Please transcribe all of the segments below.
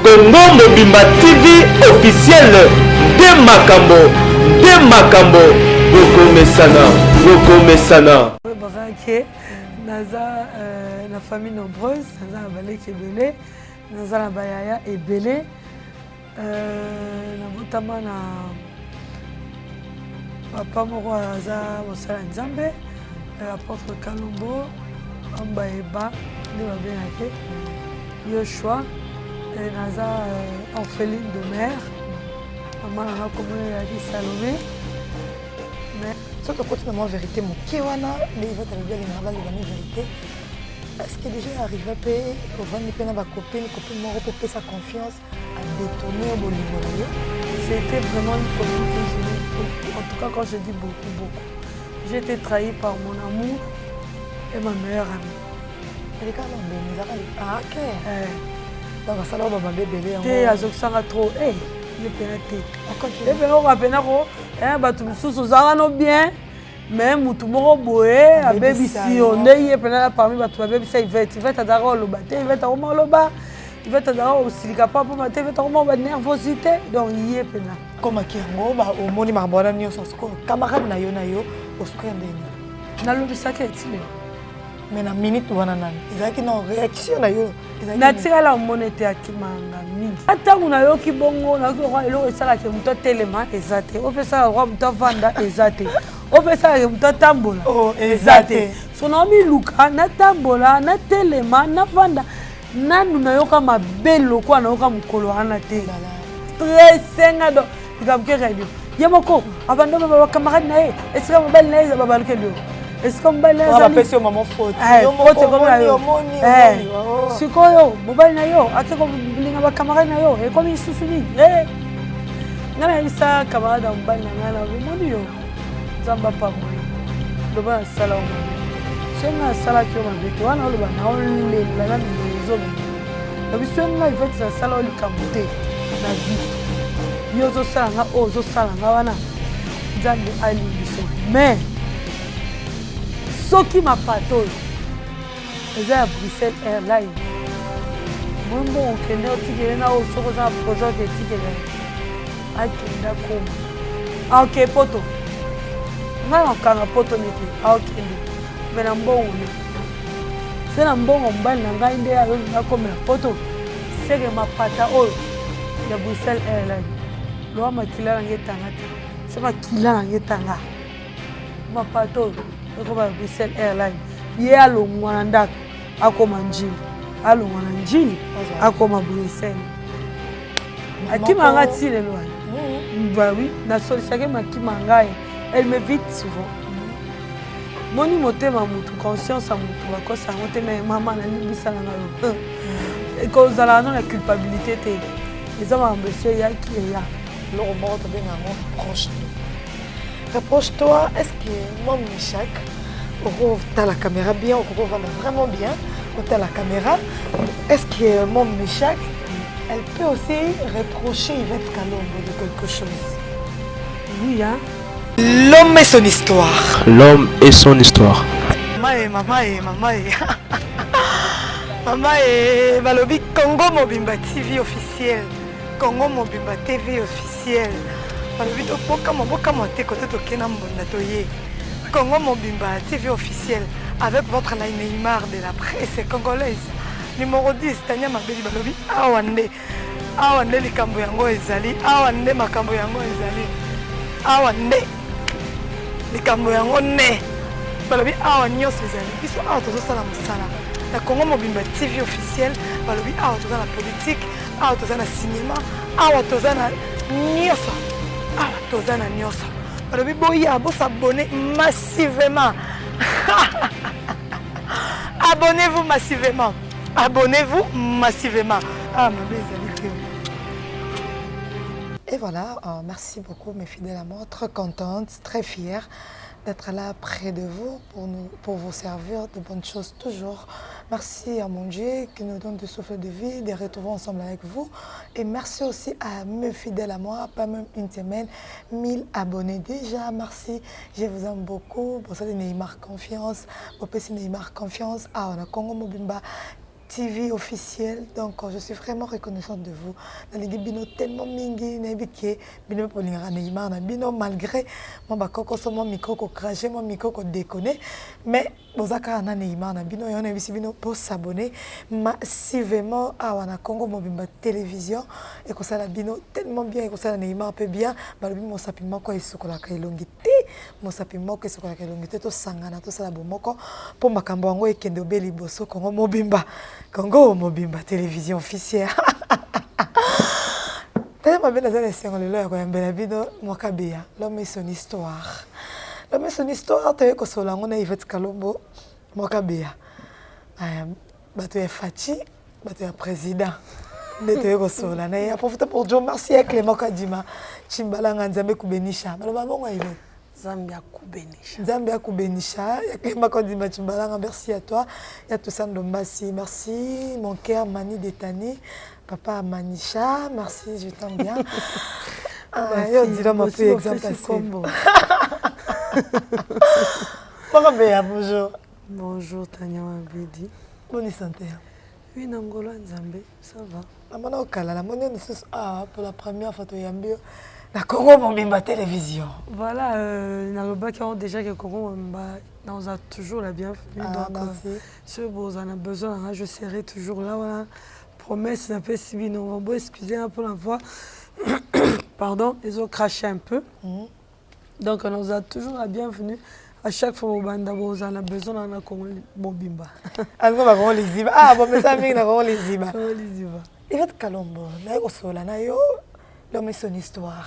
Congo Mobimba TV officiel de Makambo Boko Mesana. Naza na famille nombreuse, naza na baleki ebele, naza na bayaya ebele, nabotama na papa moko aza mosala Nzambe, apôtre Kalombo, Amba Eba, nde babengaki Yoshua, naza orpheline de mère, mama nanga komona ezalaki Salomé. Ce que côté maman vérité mon kiwana mais va t'arriver à l'intervalle de la vérité est-ce que déjà arrivé à payer au vendre peine à ma copine m'a repéré sa confiance à détourner au Bolivie. C'était vraiment une copine que j'aimais, en tout cas quand je dis beaucoup. J'ai été trahie par mon amour et ma meilleure amie. Elle est quand même bien, ah ok. Donc ça là on va bébé. T'es à Zoxanga trop, j'ai pénétré. Et bien on va pénétrer, bah tout sous no bien. Mais mutu moko boye a baby si on est pénétrer parmi bah tout baby ça il va t'adara le bâté, il va t'aroma le bas, il va t'adara aussi capable pour mater, il va t'aroma ba nervosité donc il est pénétrer. Comme qui ngo ba au moni marbona ni so sko camarade na yo au screen de na lobi ça qu'est-il. Mais na minute wana nani ezaki na réaction na yo natika la monete akimanga mingi atangu na yo kibongo na ko elo esala ke muto telema ezate opesa roi muto vanda ezate opesa ke muto tambola ezate sonomi luka na tambola na telema na vanda nanu na yo kama belo kwa na yo kama mukolo ana te stressenga do ikamke radio yamoko abando baba camarade na ye esika mobile na ye babaluke dio. Est-ce qu'on va les faire maman faute? Faute comme yo. Sikoyo, mobile na yo, ate ko bilinga ba camarade na yo, e comme isufini. Ngana isa camarade na mobile na ngana moni yo. Zamba pa mo. Doba sala o. Senga sala ki o mabete wana o ba na ole la na mizo. Na bisenga ifet sa sala o likamute na vie. Yo zo sala nga o zo sala nga wana. Nzambe ali biso. Mais soki mapato eza ya Bruxelles Airlines mwembo okende otikele na oyo soki oza na projet oke etikele akenda koma aoke poto ngai nakanga poto nete aokende me na mbongo ne se na mbongo mobali na ngai nde akomela poto seke mapata oyo ya Bruxelles Airlines lowa makila nange etanga te se makila nange etanga mapata oyo comme Bruxelles Airlines ye alongwa na ndako akoma njili alongwa na njili akoma Bruxelles akimanga ti lelo bah oui na solisaki makima ngai elle me vite souvent moni motema mutu conscience ya mutu bakosa yango te me mama nalibisa na ngai ekozala no na culpabilité te eza makambo esi eyaki eya eloko moko tobenga yango proche. Rapproche-toi, est-ce que moi, Michak, tu as la caméra bien, on va vraiment bien, tu as la caméra, est-ce que mon Michak, elle peut aussi reprocher Yvette Kalombo de quelque chose? Oui, hein. L'homme et son histoire. L'homme et son histoire. Maman et Balobi Congo Mobimba TV officiel. Congo Mobimba TV officiel. Congo Mobimba TV officiel avec votre Neymar de la presse congolaise. Numéro 10, Tania Mabeli Balobi. Awande likambo yango ezali. Awande makambo yango ezali. Awande likambo yango ne. Balobi awa nyonso ezali. Biso awa tozosala mosala. Na Congo Mobimba TV officiel. Balobi awa toza na politique. Awa toza na cinéma. Awa toza na nyonso. Ah, Tozana Nyosa. Alors, boya, vous s'abonnez massivement. Abonnez-vous massivement. Abonnez-vous massivement. Ah, ma belle. Et voilà, merci beaucoup mes fidèles amours, très contente, très fière d'être là près de vous pour vous servir de bonnes choses toujours. Merci à mon Dieu qui nous donne du souffle de vie, de retrouver ensemble avec vous. Et merci aussi à mes fidèles à moi, pas même une semaine, 1000 abonnés déjà. Merci, je vous aime beaucoup. Pour ça, Neymar confiance, pour Neymar confiance. Ah, on a Congo Mobimba TV officiel, donc je suis vraiment reconnaissante de vous. Nalingi bino tellement mingi, nebike bino polingara Neymar na bino malgré mon bakoko so mon micro ko cracher, mon micro ko déconner, mais bozaka na Neymar na bino yona bisi bino pour s'abonner massivement à wana Congo Mobimba télévision et ko sala bino tellement bien et ko sala Neymar peu bien, balobi mo sapima ko esokola ka elongité, mo sapima ko esokola ka elongité to sangana to sala bomoko pour makambo ngo ekende obeli boso Congo Mobimba. Congo Mobimba télévision officielle. Tellement bien dans les séries le leur mbela bido mwakabia l'homme et son histoire. L'homme et son histoire te ko solango na Yvette Kalombo mwakabia. Bato ya Fachi, bato ya président. Ndete ko sola na ya profite pour Dieu merci à Clément Kadima. Chimbalanga nzambe kubenisha. Baloba bongo ile. Zambia Kubenisha. Zambia Kubenisha. Clément Kadima Chimbalanga, merci à toi. Il y a tout ça Ndombasi. Merci mon cœur Mani Detani. Papa Manisha, merci, je t'aime bien. Yo dira ma plus exemple bonjour. Bonjour Tania Wabedi. Bonne santé. Oui, Nangolo Nzambe, ça va. Amana okala la monnaie pour la première photo yambio. La Congo Mobimba télévision. Voilà, Naroba qui ont déjà que Congo Mobimba, on a toujours la bienvenue. Donc, si vous en avez besoin, je serai toujours là. Voilà. Promesse un peu si bien, on va excuser un peu la voix. Pardon, ils ont craché un peu. Donc, on nous a toujours la bienvenue. À chaque fois, on a besoin de Congo Mobimba. Alors, on va les ziba. Ah, bon, mais ça, on va les ziba. On va les ziba. Yvette Kalombo, l'homme et son histoire.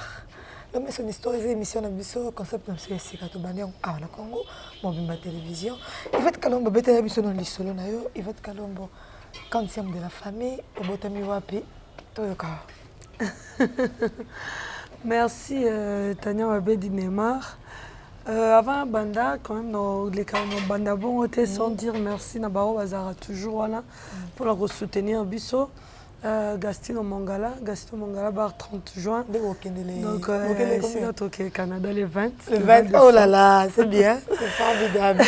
L'homme et son histoire, c'est une émission de concept comme ça, c'est quand on a na Congo, Mobimba télévision. Yvette Kalombo, bête la mission dans l'histoire na yo. Yvette Kalombo, quantième de la famille, au botami wapi, toyoka. Merci Tania Wabedi Neymar. Avant Banda, quand même, les Banda bon, sans dire merci, Nabaro Bazara toujours là pour la soutenir Bisso. Gastino Mangala, bar 30 juin. Donc, c'est notre Canada le 20. Le 20, oh là là, c'est bien, c'est formidable.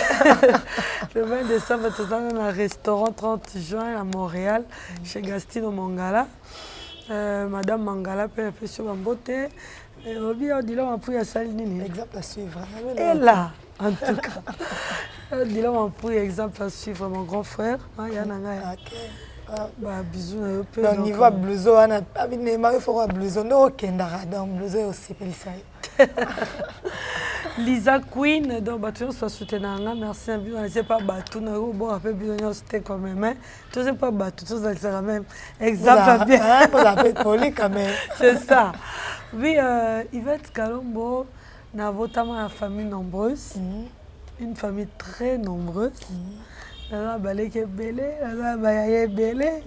Le 20 décembre, nous sommes dans un restaurant 30 juin à Montréal, chez Gastino Mangala. Madame Mangala peut faire sur ma beauté. Et on dit là, on peut y aller. Exemple à suivre. Et là, en tout cas. On dit là, on peut exemple à suivre mon grand frère. Bah, bisous. Donc, niveau blouson, on a Neymar, il faut avoir blouson. Non, Kendara, donc blouson aussi, Lisa Queen, donc Batou soit soutenant, merci un peu. C'est pas Batou, bon après bien c'était quand même. Tout c'est pas Batou, tout ça c'est même. Exemple bien. Vous avez poli quand même. C'est ça. Oui, Yvette Kalombo, nous avons une famille nombreuse, une famille très nombreuse. Nous avons Baleke Belé, nous avons Bayaye Belé,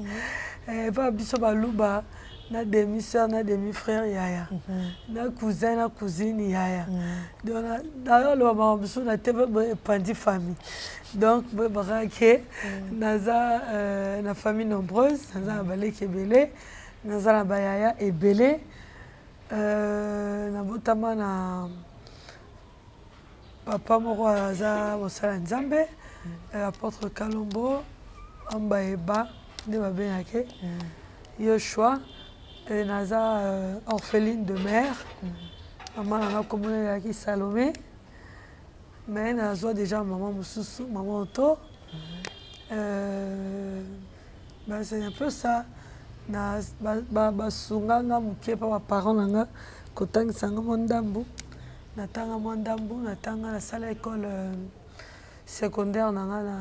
pas Bisso Balouba. Na demi-soeur, na demi-frère Yaya. Na cousin, na cousine Yaya. Donc d'ailleurs le maman biso na tebe pandi famille. Donc barake naza na famille nombreuse, naza Baleke Belé, naza na Bayaya et Belé. Na botama na papa moko aza mosala Nzambe, apôtre Kalombo, Ambaeba, de babengake. Yoshua. Naza orpheline de mère. Maman a communé avec Salomé. Mais Naza déjà maman Moussoussou, maman Oto. C'est un peu ça. Sunga nga mukie pa parents nanga kotangisa mondambu. Natanga mondambu, natanga la salle école secondaire nanga na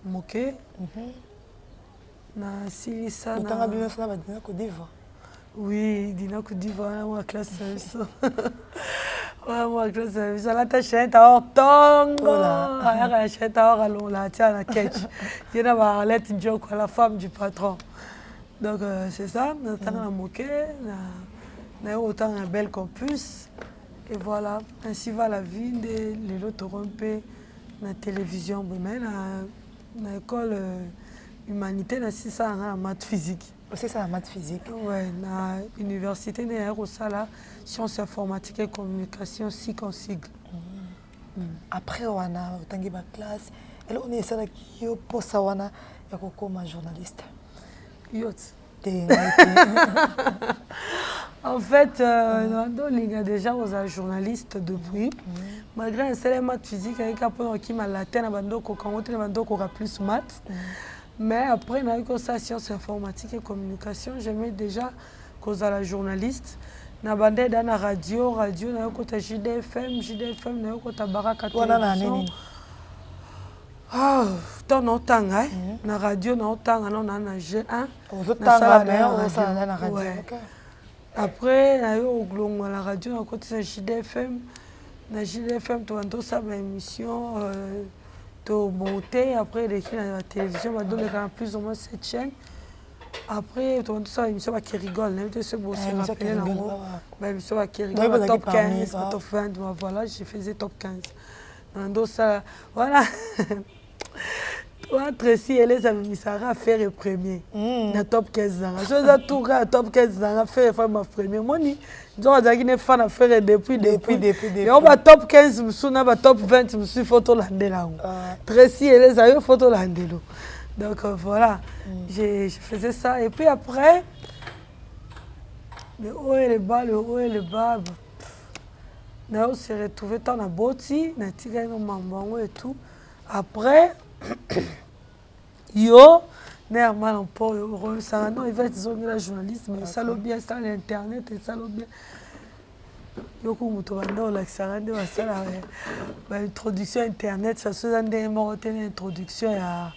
mukie. Na silisa na natanga bien ça va dina Côte d'Ivoire. Oui, dina Côte d'Ivoire, moi classe ça. Ouais, moi classe ça la tâche est à tongo. La chaîne à or la tia la catch. Il y a ba lettre joke la femme du patron. Donc c'est ça, natanga na mukie, na autant un bel campus. Et voilà, ainsi va la vie de l'autre rompé na télévision mais na école humanité, c'est ça la maths physique. C'est ça la maths physique. Oui, na université de la sciences informatiques et communication, SIC en sigle. Après, on a tangi ba classe. Et là, on est ça qui pour ça on a ya kokoma journaliste? Yot. T'es En fait, il y a déjà aux journalistes depuis. Malgré un certain maths physique, il y a qui m'a latin, plus maths. Mais après, il y a eu ça sciences informatique et communication. J'aimais déjà cause à la journaliste. Na bandé dans la radio, na eu côté JDFM, na eu côté Baraka télévision. Ah, tant autant hein. Na radio na autant non na G1. na radio. Après, na eu au glongo la radio na côté JDFM. Na JDFM to ando ça émission to monter après l'écrit dans la télévision, va donner plus ou moins cette chaîne. Après, tu as une émission qui rigole, tu sais, c'est rappelé là haut. Une émission qui rigole, top 15, top 20, voilà, j'ai fait top 15. Dans ça, voilà. Toi, Tracy, elle est mis ça à faire le premier. Dans top 15 ans. Je suis tout à top 15 ans à faire ma première. Moi, je suis fan à faire depuis. Et on va top 15, je suis top 20, je suis photo là. Tracy, elle est à photo là. Donc voilà, je faisais ça. Et puis après, le haut et le bas, on s'est retrouvé dans la boti, on a tiré nos mamans et tout. Après, néanmoins, ça il va être la journaliste, mais ça l'a bien, ça l'internet et ça l'a bien. L'introduction internet, ça se une introduction à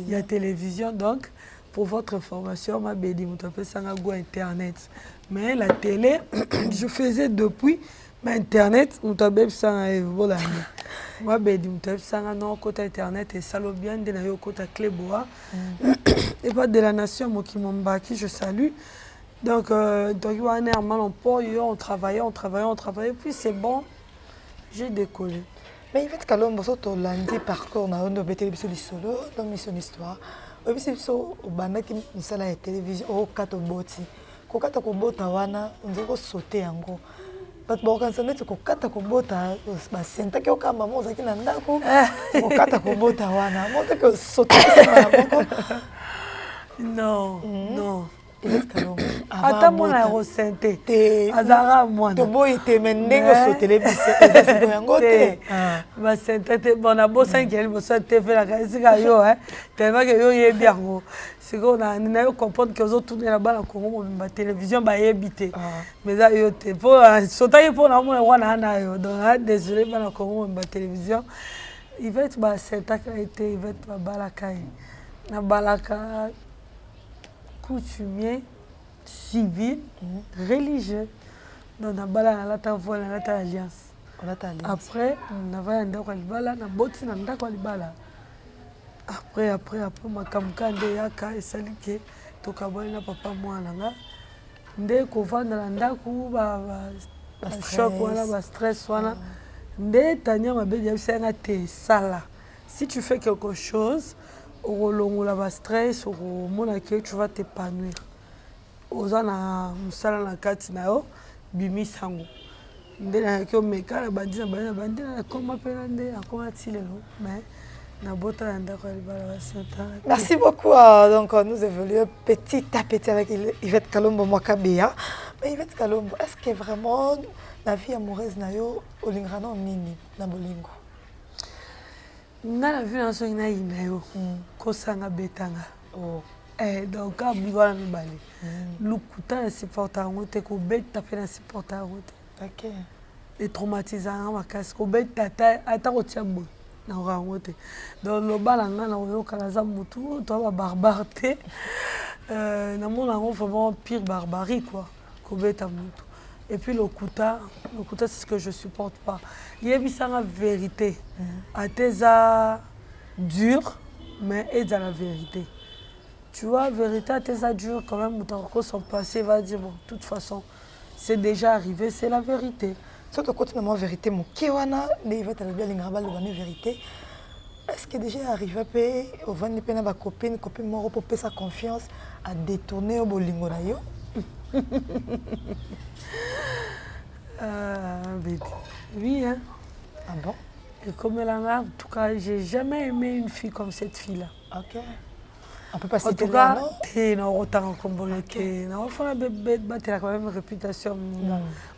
la télévision. Donc, pour votre information, ma bédi, ça internet. Mais la télé, je faisais depuis, mais internet, voilà. Moi, bédi, ça côté internet et ça l'a bien, de côté Clébois. Et pas de la nation, moi qui m'en je salue. Donc, on travaillait, puis c'est bon, j'ai décollé. Mais il fait que l'homme a lundi parcours dans une télévision solo, dans mission histoire. Au bisi biso banda ki misala ya télévision au kato boti. Ko kata ko bota wana nzoko sauter yango. But ba kanisa neti ko kata ko bota ba senta ki okamba mo zaki na ndako. Ko kata ko bota wana. Mo te ko sauter sama moko. Non, non. Ata mona rosente azara mwana to boy te mendengo so télévision yango te ba sente te bona bosa ngeli bosa te fe la kasika yo tellement que yo yebi yango siko na yo comprendre que zo tourner la bala Congo ba télévision ba yebité mais ça yo te po sota yo po na mona wana na yo donc désolé bala Congo ba télévision il va être ba sente ka été il va être ba balaka na balaka coutumier, civil, religieux. Donc, on a la alliance. Après, on a un bala, on a botti, on a après, ma kamkande yaka et salike, to kabali na papa moi nanga. Nde ko vanda na ndaku ba choc wala ba stress wala. Nde tanya mabe ya senga te sala. Si tu fais quelque chose, au long la stress au monde que tu vas t'épanouir aux ana musala na kati na yo bimi sango nde na ko meka na bandi na koma pena nde akoma tilelo mais na bota nda ko libala senta. Merci beaucoup. Donc nous évoluons petit à petit avec Yvette Kalombo Mwakabea. Mais Yvette Kalombo, est-ce que vraiment la vie amoureuse na yo olingrana nini na bolingo? Nga la vie na so ina yo kosanga betanga donc abigwana mibale lukuta na supporta yango te kobeta mpe na supporta yango te OK et traumatisanga makasi kobeta ata kotia boye na yango te donc lobala nga na oyokana aza motu to ba barbare te namona yango vraiment pire barbarie quoi kobeta motu. Et puis le kuta, c'est ce que je ne supporte pas. Il y a une vérité. Ateza dur, mais est dans la vérité. Tu vois, vérité, ateza dur, quand même, où son passé va dire, bon, de toute façon, c'est déjà arrivé, c'est la vérité. Surtout quand tu as la vérité, mon kéwana, il va te dire la vérité. Est-ce que déjà arrivé au vendre ma copine moro pour sa confiance à détourner au bolingo na yo? Oui, hein. Ah bon? Et comme elle en a, en tout cas, j'ai jamais aimé une fille comme cette fille-là. OK. On peut pas En citer tout cas, non? t'es dans autant combolé que na on fait battre quand même réputation.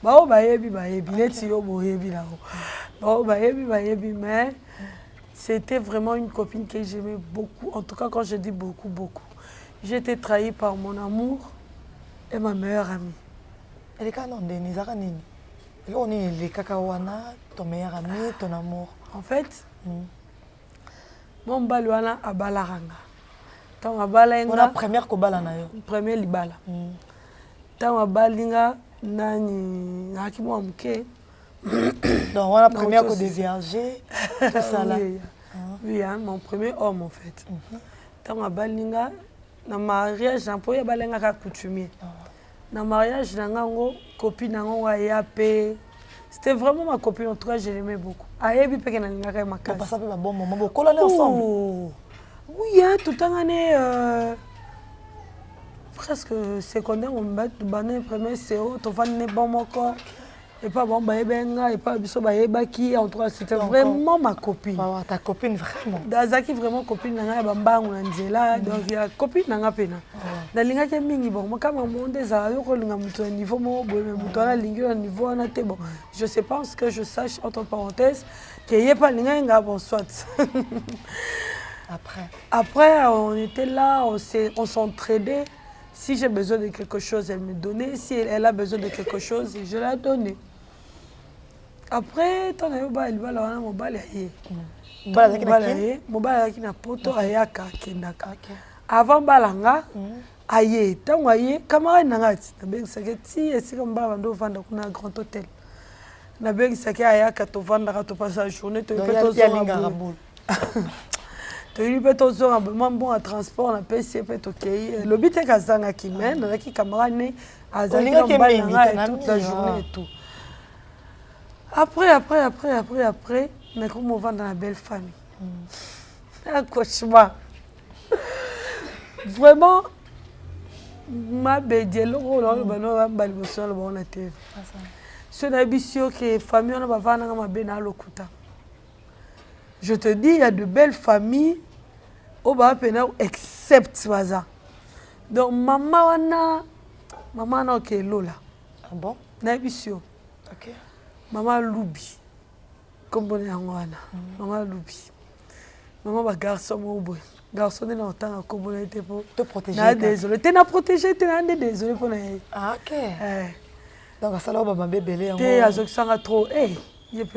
Bah bayebi neti yo boyebi là. Bah bayebi mais c'était vraiment une copine que j'aimais beaucoup. En tout cas, quand je dis beaucoup, j'ai été trahie par mon amour et ma meilleure amie. Elle est quand on est Nini. On est les cacahuana, ton meilleur ami, ton amour. En fait, mon baluana a balaranga. Tant a balenga. La première kobala na yo. Premier libala. Tant a balinga nani nakimo amke. Donc voilà première ko dévierger tout ça là. Oui, hein, mon premier homme en fait. Tant a balinga na mariage un peu ya balenga ka coutumier. Na mariage nango copine nango wa yape. C'était vraiment ma copine, en tout cas, je l'aimais beaucoup. Ayebi pe na linga ma casa. On passe un bon moment, on collait ensemble. Oui, hein, tout le temps, presque secondaire, on bat le premier CO, tu vas ne bon mon corps. Et pas bon, et pas biso qui en tout cas, c'était vraiment ma copine. Ta copine vraiment. Dazaki vraiment copine nanga bambangu nzela, donc il y a copine nanga pena. Na linga ke mingi bon, kama monde za yo ko linga muto niveau mo boye muto na lingi na niveau na te bon. Je sais pas ce que je sache entre parenthèses que y a pas linga nga bon soit. Après on était là, on s'entraidait. Si j'ai besoin de quelque chose, elle me donnait. Si elle a besoin de quelque chose, je la donnais. Après, ton ami ba ilba la wana mobile aye. Mobile qui na poto ayaka kendaka. Avant balanga aye, tango aye camarade nangati. Na bengi saketi esika mbala ndo vanda kuna grand hôtel. Na bengi saketi ayaka to vanda ka to passer la journée to peto zonga. Tu lui peux te dire un bon à transport, on peut essayer de te le but est que ça n'a qui mène, on a qui camarade né, à toute la journée et tout. Après, on a comme on va dans la belle famille. Un cauchemar. Vraiment, ma belle, on a été. C'est une ambition que famille on a pas vendre ma belle à l'okuta. Je te dis, il y a de belles familles au Bapena, except Swaza. Donc, maman n'a que Lola. Ah bon? N'abissio. Ok. Maman Loubi. Comme on est en Wana. Maman Loubi. Maman va garçon mon boy. Garçon est dans temps comme on était pour te protéger. Désolé. Tu n'as protégé, tu n'as désolé pour nous. Ah ok. Donc ça là on va bébé. Tu as trop. Hey. Il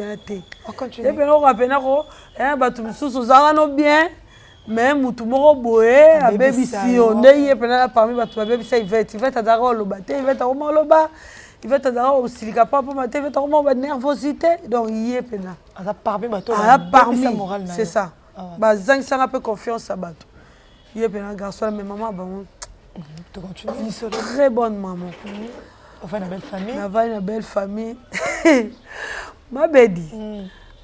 on continue. Et puis on rappelle que bah tout sous bien mais mutu moko boye a baby si on est parmi bah tout baby ça il va t'adara le baté il va t'aroma le bas il va t'adara au silica pas pour mater il va t'aroma ba nervosité donc il est pena à parmi bah toi parmi c'est ça bah zang ça un peu confiance à bateau il est pena garçon mais maman bah tu continues très bonne maman on va une belle famille on va une belle famille ma bedi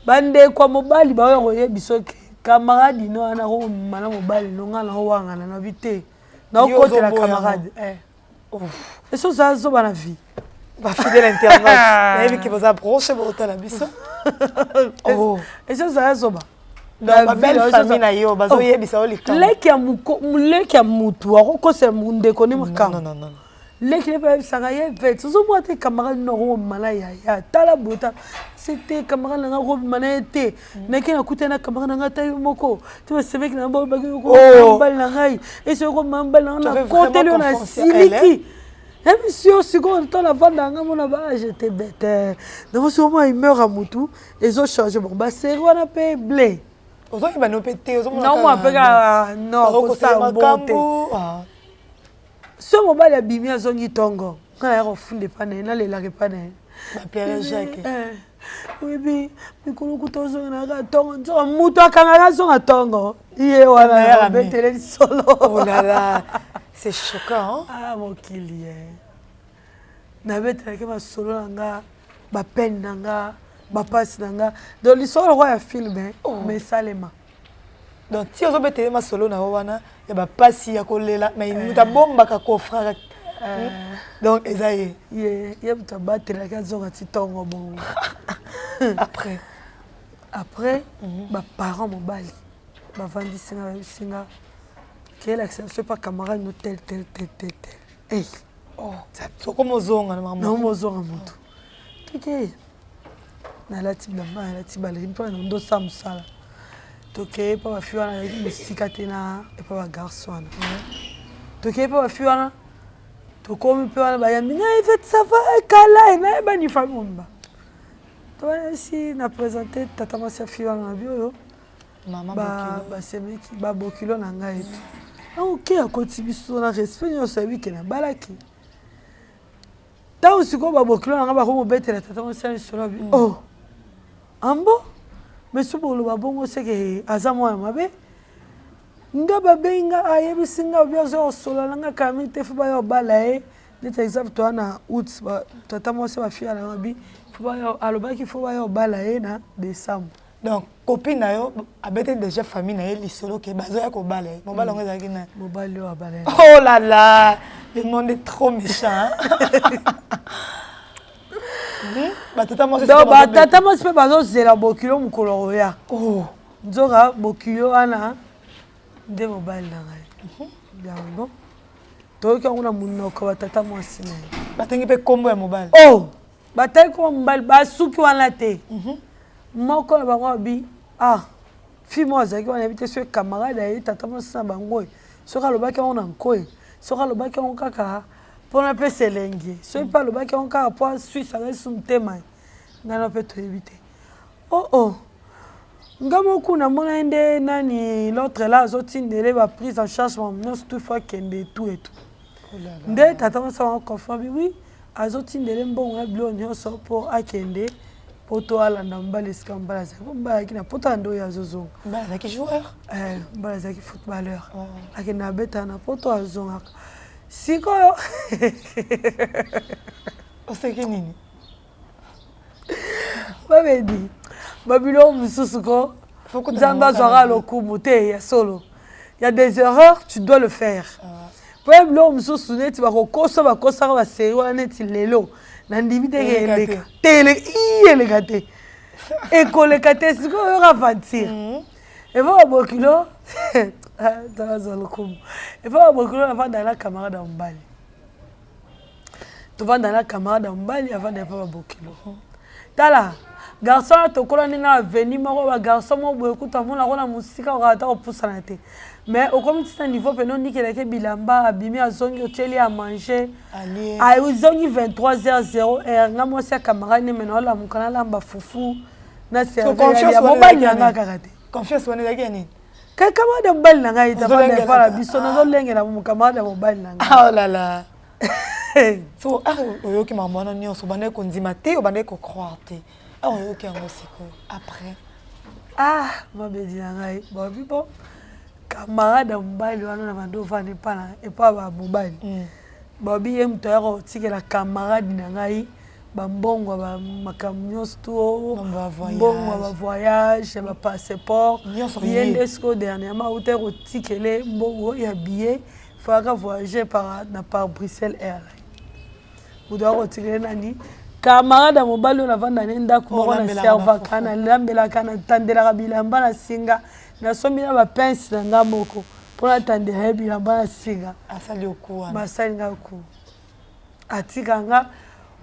bande kwa mobali ba yo bisoke camarade no ana ko mana mobali no ngana ho wangana na vite na côté la camarade et ça zo bana vie va fidèle internet et qui vous approche pour ta la biso oh et ça zo ba la belle famille na yo bazo yebisa olika leki ya mutu ako se munde ko ni makamba non les pas sangaya fait ce sont moi tes camarades no malaya ya tala bota c'était camarade na robe manete na kina kutena camarade na tayo moko tu vois c'est mec na ba ko bal na ngai et ce ko mambal na côté le na siliki et monsieur seconde temps la vanda nga mona ba j'étais bête donc sûrement il meurt à mutu et ils ont changé bon bah c'est on a payé blé aux autres ils va nous péter aux autres non moi pas non ça monter ce moment là bimi azongi tongo quand il refunde pas na lela ke pas na ma père Jacques oui bi mikolo kutozo na ga tongo nzo muto akanga zonga tongo iye wana betele solo oh là là c'est choquant ah mon client na betele ke ma solo nga ba peine nga ba passe nga donc l'histoire roi ya film mais salema donc si on betele ma solo na wana ya ba pasi ya kolela mais muta bomba ka kofra donc ezaye ye muta batela ka zonga titongo bon après ba parents mobali ba vandi singa quel accent c'est pas camarade no tel eh oh so comme ozonga na maman non mozonga moto toke na la type d'amba na la type ballerine pour ndo samsala toke pa ba fiwana avec musika tena et pas ba garçon toke pa ba fiwana to komi pe wana ba yambi na fait ça va kala na ba ni famumba to si na présenter tata masi fiwana bio maman ba semeki ba bokilo na ngai ok akoti biso na respect nyonso yebike na balaki ntango sikoyo babokilo na ngai bakomobetela tata masi lisolo abi oh ambo mais so boloba bongo seke aza mwana mabe nga babengi nga ayebisi nga obi aza osolola nga kami te fo baya obala ye neti exemple toa na out tata mwasi bafia na mabi alobaki fo baya obala ye na décembre. Donc copine na yo abete déjà famille na ye lisolo ke bazoya kobala ye mobala ngo ezalaki na mobali oyo abala ye. Oh là là, le monde est trop méchant. Batata mwasi mpe bazozela bokilo mokolo oya nzoka bokilo wana nde mobali na ngai yango toyoki yango na monoko batata mwasi na ye batengi mpe kombo ya mobali batali kombo mobali basuki wana te moko na bango abi fi mo azalaki wana yebi te soki camarade aye tata mwasi na bango soki alobaki yango na nkoi soki alobaki yango kaka mpona mpe selenge soki mpe alobaki yango kaka mpo aswisa ngai su motema ngana mpe toyebi te nga moku namona ye nde nani l'autre la azotindele baprise en charge nyonso tout fois kende tout et tout nde tata mwasi bango confirme oui azotindele mbongo ya bilo nyonso mpo akende mpo to alanda mobali esika mobali azalaki mpo mobali azalaki na poto nde oyo azozonga mobali azalaki joueur mobali azalaki footballeur akende abeta na poto azongaka sikoyo oseki nini babedi babilo mosusu ko nzambe azwaka lokumu te ya solo ya des erreurs tu dois le faire po ya bilo mosusu neti bakokosa bakosaka baseri wana neti lelo na ndimi teke eleka te eleka te ekoleka te sikoyo oyoka aventure efo babokilo azwa lokumu efo babokilo navanda na camarade ya mobali tovanda na camarade ya mobali avanda epa babokilo tala garçon wana tokola nde na aveni moko bagarçon moko boye kuta mona kona mosika okaka ta kopusana te mais okomi ntina niveau pene onikeleke bilamba abimi azongi otieli ya manger azongi 23h0 nga mwasi ya camarade ne mena olamuka nalamba fufu na serviya mobali yanga kaka te confiance wana ezalaki ya nini camarade ya mobali na ngai tafanda epala biso nazolengela camarade ya mobali na ngai olala so oyoki makambo wana nyonso obandaki kondima te obandaki kocroire te oyoki yango sikoyo après mabedi na ngai babi bo camarade ya mobali wana na bando ovanda epa bamobali babi ye moto ayaka kotikela camarade na ngai bambongo bamakambo nyonso to mbongo bavoyage ya bapasseport ye nde sikoyo dernièrement auta kotikele mbongo ya billet faka voyager par Bruxelles Airlines moto akotikele nani camarade ya mobali oyo navanda ne ndako moko na servaka nalambelaka natandelaka bilamba na singa nasombi na bapince na nga moko mpo natandela ye bilamba na singa basali nga ku atika nga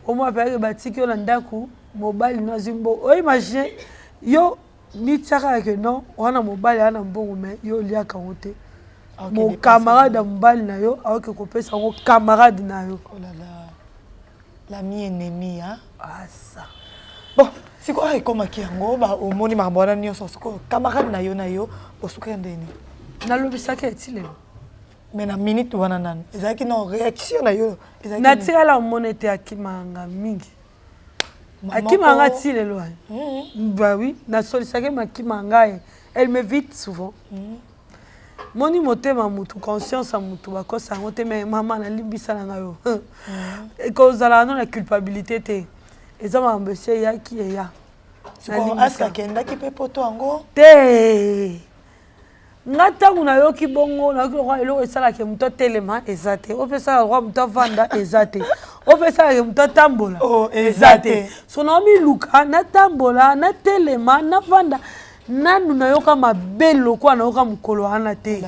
omo apeyaki batiki yo na ndako mobali no azwi mbongo oimagine yo mitiaka yake non wana mobali aa na mbongo me yo oliaka ngo te camarade ya mobali na yo aoki kopesa yango camarade na yo l'ami ennemi asa bon sikoyo ekomaki yango omoni makambo wana nyonso sikoyo camarade na yo osukaki ndeni nalobisaki eti lelo mais na minute wana nani ezalaki na réaction na yo natikala omona ete akimanga mingi akimanga ti lelo bah oui nasolisaki makima ngai elle me vite souvent moni motema mutu conscience ya mutu bakosa yango te mais mama nalimbisa na ngai yo ekozala no na culpabilité te eza makambo esi eyaki eya aske akendaki mpe poto yango te nga ntango nayoki bongo nayoki lokwa eloko esalaka moto atelema eza te opesalaka lokwa moto avanda eza te opesalaka moto atambola eza te so naomi luka natambola natelema navanda nanu nayoka mabe lokwa nayoka mokolo wana te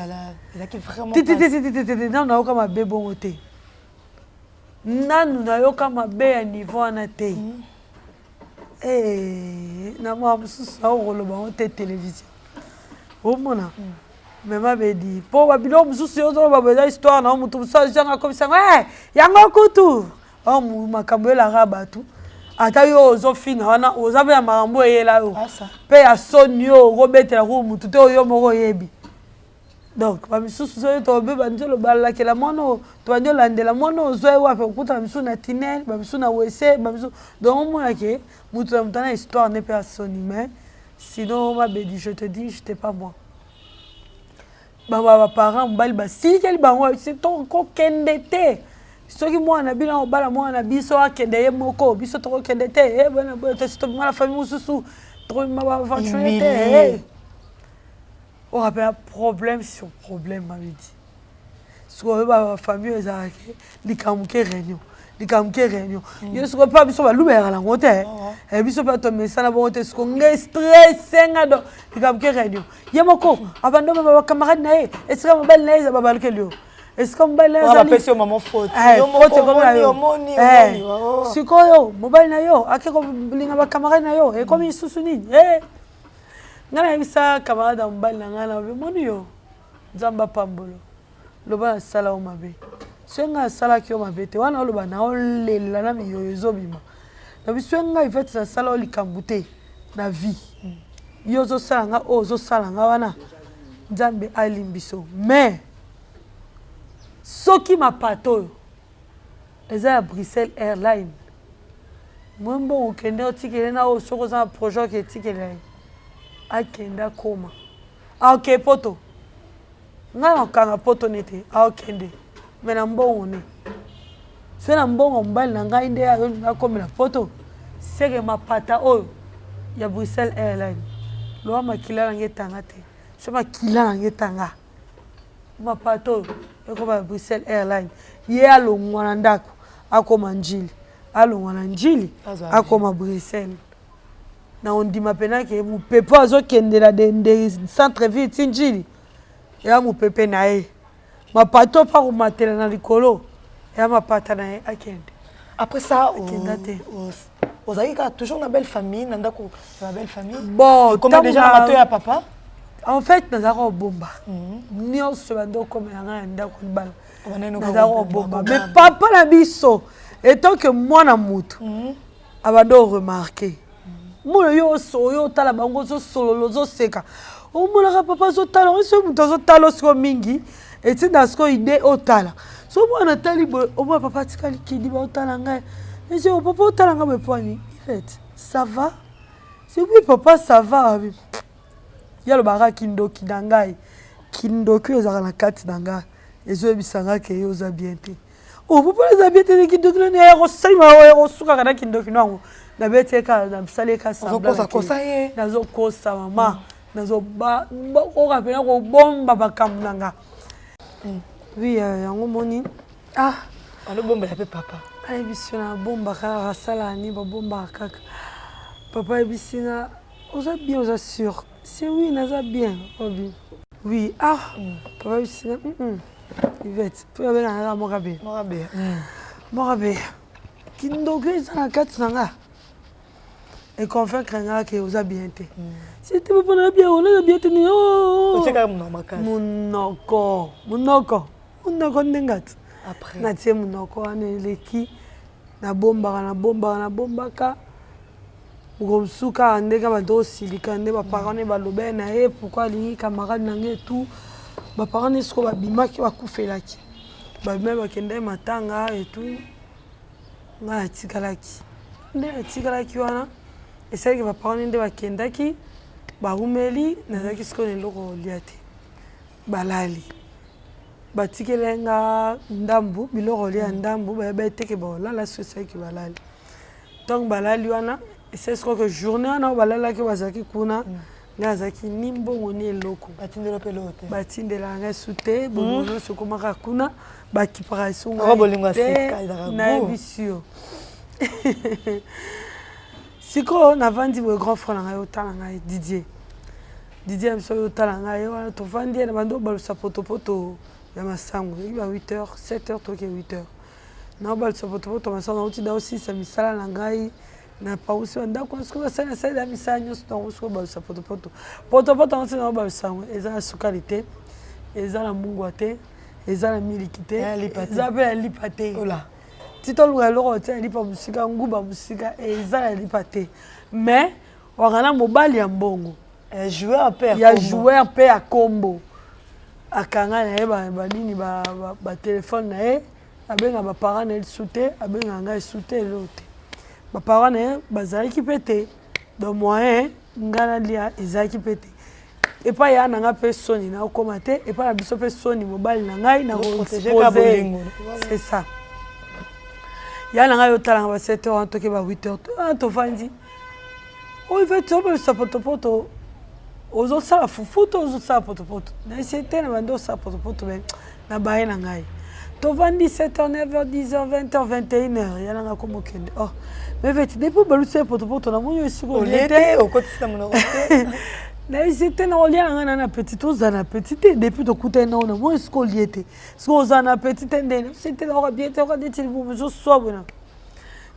nanu nayoka mabe bongo te nanu nayoka mabe ya niveau wana te na mwa mosusu aokoloba ngo te télévision omona mema bedi mpo babilo mosusu ozoloba beza histoire na motu mosusu azanga komisango yango kutu makambo elaka bato ata yo ozofina wana oza mpe ya makambo eyela yo mpe ya soni yo okobetela ko motu te oyo moko oyebi donc bamisusu soyo tobe bandi olobalakela mwana tobandi olandela mwana ozwa ye wapi okutana misusu na tinel bamisusu na wese bamisusu donc omonake motu na motu ana histoire ne mpe ya soni mais sinon mabedi je te dis j'étais pas moi baparent mobali basilikeli bango kokende te soki mwana bino obala mwana biso akende ye moko biso tokokende te bana boyo tositobima la famille mosusu tokobima baventure te on rappelle problème sur problème mabedi sikoyo bafamille ezalaki likamuke réunion yo sikoyo mpa biso balubelaka nango te biso mpe tomesana bongo te siko nge stressenga do likamuke réunion ye moko abando bakamarade na ye esika mobali na ye eza babalukeli yo esika mobali na ye ezali maman faute sikoyo mobali na yo ake kolinga bakamarade na yo ekomi lisusu nini nga nayebisa kamarade ya mobali na ngai na moni yo nzambe apambolo loba nasala yo mabe so ngai asalaki yo mabe te wana oloba na olela na miyoyo ezobima na biso ngai ifeti nasala yo likambo te na vie yo ozosala nga oyo ozosala nga wana nzambe alimbiso mais soki mapato oyo eza ya Bruxelles Airline mwembo okende otikele na oyo soki oza na projet oke etikele ye akende akoma aoke poto ngai nakanga poto nete aokende me na mbongo ne so na mbongo mobali na ngai nde akomela poto seke mapata oyo ya Bruxelles Airline lowa makila nange etanga te so makila nange etanga mapata oyo ekoma ya Bruxelles Airline ye alongwa na ndako akoma njili alongwa na njili akoma Bruxelles na ondima penake mopepe azokendela de centre ville ti njili ya mopepe na ye mapato mpa komatela na likolo ya mapata na ye akende après ça akenda te ozalaki kaka toujours na belle famille na ndako na belle famille bon comment déjà na bato ya papa en fait nazalaka kobomba nyonso bandi okomela ngai na ndako libala nazalaka kobomba mais papa na biso etant que mwana motu abandi oremarke mwana yo otala bango ozosolola ozoseka omonaka papa azotala oso moto azotala osiko mingi etinda siko ide otala so mwana tali boye omona papa atikali kidi baotala ngai ese papa otala ngai bepwani fait ça va c'est oui papa ça va yalobaka kindoki na ngai kindoki ezalaka na kati na ngai ezoyebisanga ke yo oza bien te papa eza bien te kindoki nani yakosalima yakosukaka na kindoki nango nabeteka nasaleka nazokosa mama nazokoka mpena kobomba makambo na nga oui yango moni alobombela mpe papa ayebisi na bombaka basala ni babombaka kaka papa ayebisi nga oza bien oza sûr c'est oui naza bien obi oui papa ayebisi nga ivete mpo yabengaka mokabe kindoki eza na kati na nga econvaincre nga ke oza bien te c'était papa na bien onaza bien te ni munoko ndengati natie munoko wana eleki nabombaka mokomosuka ndenge bando osilika nde baparent ne balobele na ye pourkui alingi camarade nange etout baparent ne siko babimaki bakufelaki babimaki bakende matanga etout ngai atikalaki wana esalaki baparent nde bakendaki barumeli nazalaki sikoyo na eloko kolia te balali batikelenga ndambu biloko kolia ndambu bayeba eteke baolala so esalaki balali donc balali wana esali sikoyo ke journée wana balalaki bazalaki kuna ngai azalaki ni mbongo ni eloko batindela ngai su te bolingo nyonso ekomaka kuna bakipaka esunga te nayebisi yo sikoyo navandi boye grand frère na ngai otala ngai Didier Didier biso yo talanga ye wana to vandi na bando balusa poto ya masango iba 8h 7h to ke 8h na balusa poto masango uti da aussi sa misala na ngai na pausi wanda kwa siku basana saida misala nyuso to usko balusa poto onse na balusa eza na sukalite eza na mungwate eza na milikite eza pe lipate ola tito luga loko te lipa musika nguba musika eza na lipate mais wakana mobali ya mbongo joueur père ya joueur pe a combo akanga na ye ba nini ba téléphone na ye abenga ba parents na soute abenga nga soute lote ba parents na ye bazalaki pete do moyen ngana lia ezaki pete et pas ya na nga pe soni na komate et pas na biso pe soni mobali na ngai na protéger ka bolingo c'est ça ya na nga yo tala ba 7h to ke ba 8h to fandi o veut tomber sa poto aux autres ça fufuto aux autres ça poto na c'était na bando ça poto ben na bae na ngai to vandi 7h 9h 10h 20h 21h ya na komo kende oh mais vete depuis balu ça poto na monyo siko liete au côté ça mon na c'était na olia na petite ozana petite depuis to kuta na ona mo siko liete siko ozana petite ndene c'était na bien te regarder tu vous je sois bon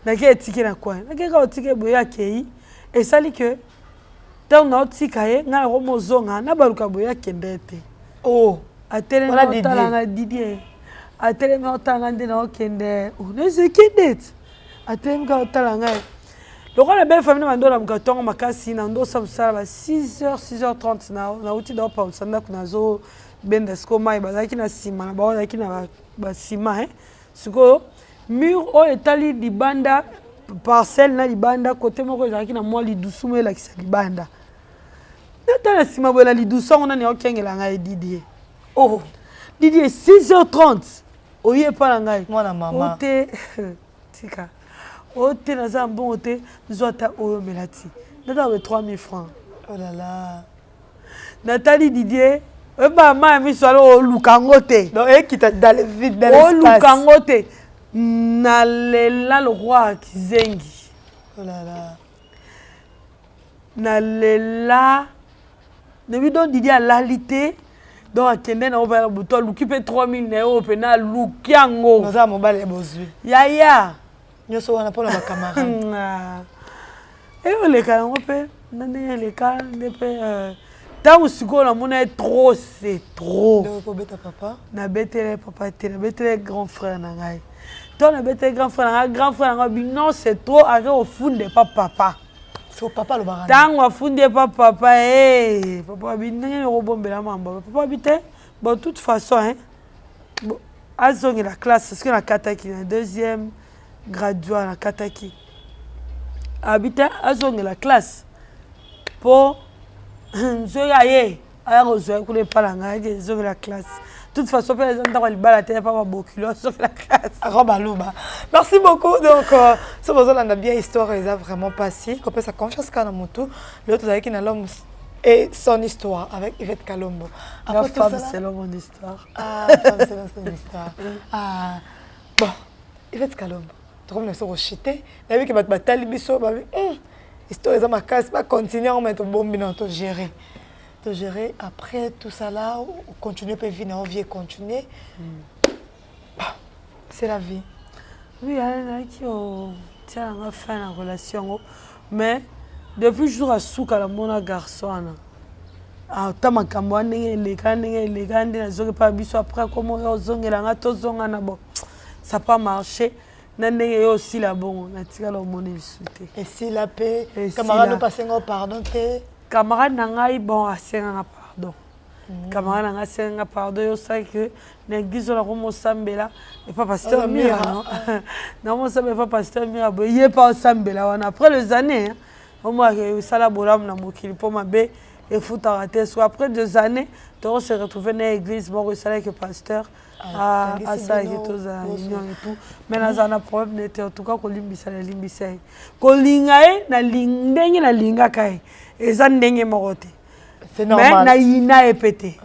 na ke tike na kwa na ke ka tike boya kei et ça dit que tant na tika ye nga romo zonga na baluka boya kendete oh atele na otala Didier atele na otala ndina okende on est kendete atele nga otala nga donc la belle famille mando la mkatonga makasi na ndo samsala ba 6h 6h30 na uti da pa usanda kuna zo benda sko mai bazaki na sima na bazaki na ba sima siko mur o etali libanda parcelle na libanda côté moko ezalaki na mwa lidusumu elakisa libanda natala nsima boyela lidusu yango nani okengela ngai Didier oh Didier 6h30 oye epa na ngai mwana mama ote tika ote naza mbongo te nzo ata oyo omela ti natala be 3000 francs oh là là natali Didier eba ma ya miso alo oluka yango te donc ekita dans le vide dans l'espace oluka yango te nalela le roi kizengi oh là là nalela nebi don Didier alalité donc akende na obala buto luki pe 3000 na euro pe na luki yango naza mobali ya bozwi yaya nyonso wana mpona bacamarade eyoleka yango mpe na ndenge eleka nde mpe ntango sikoyo namona trop c'est trop kobeta papa nabetele papa te nabetele grand frère na ngai to nabetele grand frère na ngai bino c'est trop ake ofunde pa papa so papa lo barana tango afundi pa papa papa binenge robombela mamba papa bité bon toute façon bon azongi la classe parce que na kataki na deuxième graduat na kataki habita azongi la classe pour nzoya ye aya kozoya kule pala ngai zongi la classe toute façon pe les ndako libala te pas bokilo sauf la classe Robalouba. Merci beaucoup. Donc, ce besoin on a bien histoire, ils a vraiment passé. Comme ça, conscience quand on moto, l'autre avec une l'homme et son histoire avec Yvette Kalombo. Après tout ça, c'est mon histoire. Ah, femme, c'est son histoire. Ah, bon, Yvette Kalombo. Tu comme nous sommes rejetés. La vie que ma bataille biso, ma vie, histoire ils a ma casse, pas continuer on met au bon bilan, tout gérer. De gérer après tout ça là, continuer peut vivre, on vient continuer. C'est la vie. Oui, il y a qui tient la fin de la relation. Mais depuis jour à souk à la mon garçon. Ah, tama kamwa les gens pas biso après comment ils ont la tozonga na bon. Ça pas marché. Nandenge aussi la bon, na tika la monnaie souté. Et si la paix, camarade nous passons pardon te. Camarade nangai bon à senga pardon. Camarade nangai senga pardon yo ça que l'église la romo sambela et pas pasteur Mira non. Non moi ça pas pasteur Mira bo yé pas sambela après les années au moins que ça la bolam na mokili pour ma bé et fout arrêter soit après 2 années on se retrouver dans l'église bon que ça que pasteur à ça et tout ça union et tout mais là on a problème n'était en tout cas ko limbisa la limbisa ko lingae na lingenge na linga kai eza ndenge morote c'est normal mais na ina epete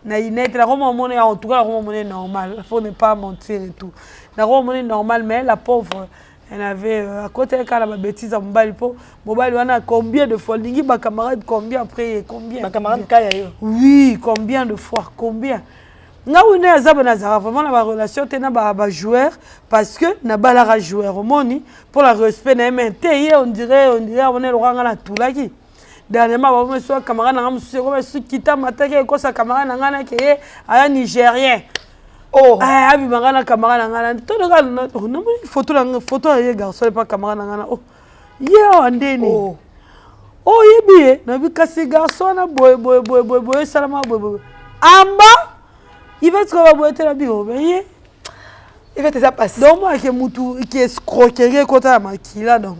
na ina epete la monnaie en tout cas la monnaie normal faut ne pas mentir et tout la monnaie normal mais la pauvre Elle avait à côté quand la bêtise à mobile po mobile on a combien de fois lingi ba camarade combien après combien ma camarade kaya yo oui combien de fois combien nga une azaba nazara vraiment la relation tena ba joueur parce que na balara joueur omoni pour la respect na mainté on dirait on est le rang na tulaki dernièrement ba so camarade na musu ko su kita matake ko sa camarade na ngana ke aya nigérien. Oh, ah, abi mangana camarade ngana. Tout le gars, non, photo ya garçon pas camarade ngana. Oh, yeah, andeni. Oh, oh, yebi, na bi kasi garçon na boy salama boy. Amba, il va être boy te la bi o, ben il va te ça passer. Donc moi qui mutu qui escroquerie contre la makila donc.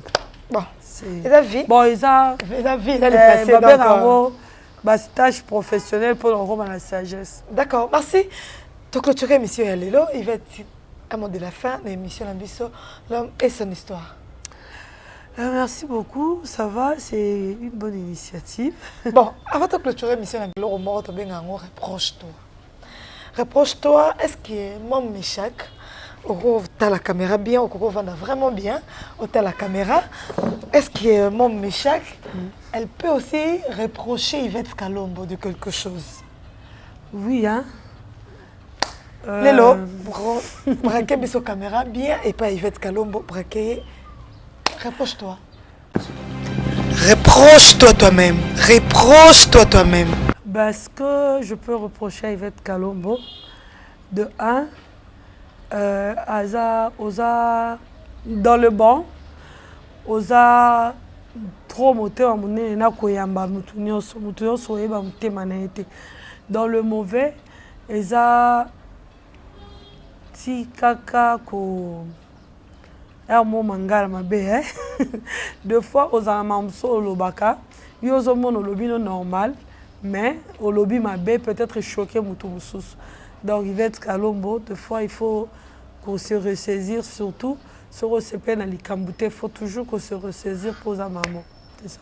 Bon, c'est la vie. Bon, ils a vie, là le passé donc. Bah stage professionnel pour le roman la sagesse. D'accord, merci. Donc, clôturer l'émission Yalelo, il va être à mot de la fin de l'émission Lambiso, l'homme et son histoire. Merci beaucoup, ça va, c'est une bonne initiative. Bon, avant de clôturer l'émission Yalelo, au mort, reproche-toi. Reproche-toi, est-ce que mon Michak, au t'as la caméra bien, au coco vend vraiment bien, au t'as la caméra, est-ce que mon Michak, elle peut aussi reprocher Yvette Kalombo de quelque chose? Oui, hein. Lelo, braquer sur caméra bien et pas Yvette Kalombo, braquer. Reproche-toi. Reproche-toi toi-même. Reproche-toi toi-même. Parce que je peux reprocher à Yvette Kalombo, de un, osa dans le bon, osa trop moteur à mon nez, na koyamba mutunyo soeba mute manete. Dans le mauvais, eza ti kaka ko mo mangala mabe hein. Deux fois aux amamso lobaka, yo zo mono lobi no normal, mais au lobby mabe peut-être choqué mutu mususu. Donc Yvette Kalombo, deux fois il faut qu'on se ressaisir surtout sur OCP na likambute, il faut toujours qu'on se ressaisir pour sa maman. C'est ça.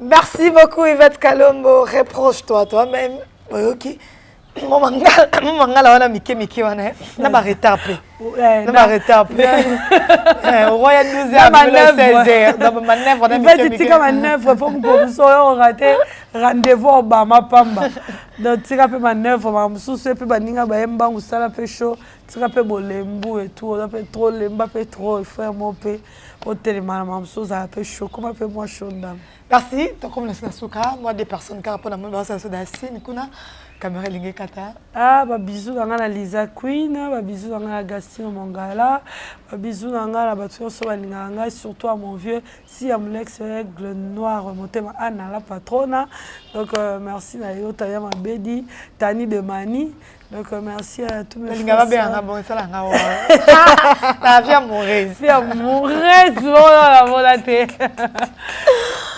Merci beaucoup Yvette Kalombo, reproche-toi toi-même. OK. Mon mangala wana miki wana na ba retapé na ba retapé au roi ya 12h à 16h dans ma manœuvre na miki tika manœuvre pour me so on raté rendez-vous au Bama Pamba donc tika pe manœuvre ma mususu pe baninga ba yemba musala pe show tika pe bolembu et tout on pe trop lemba pe trop frère mon pe au téléma ma mususu ça pe show comment pe moi show ndam. Merci to comme la suka moi des personnes qui répondent à moi ça da sine kuna caméra lingue kata. Ah, bah bisous dans la Lisa Queen, bah bisous dans la Gastino Mongala, bah bisous dans la batterie sur la ligne, surtout à mon vieux, si Amlex aigle noir remonté ma Anna la patronne. Donc merci Nayo Tayama Bedi, Tani de Mani. Donc merci à tous mes frères. Bien, bon ça là. La vie amoureuse. Vie amoureuse, voilà la volonté.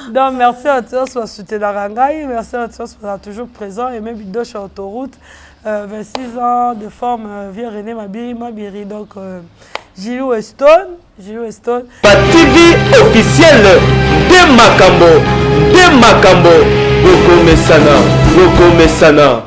Donc merci à tous pour soutenir la Rangaï, merci à tous pour être toujours présent et même vidéo sur autoroute. 26 ans de forme, vieux René Mabiri, donc Gilou Stone. Pa TV officiel de Makambo, Boko Mesana.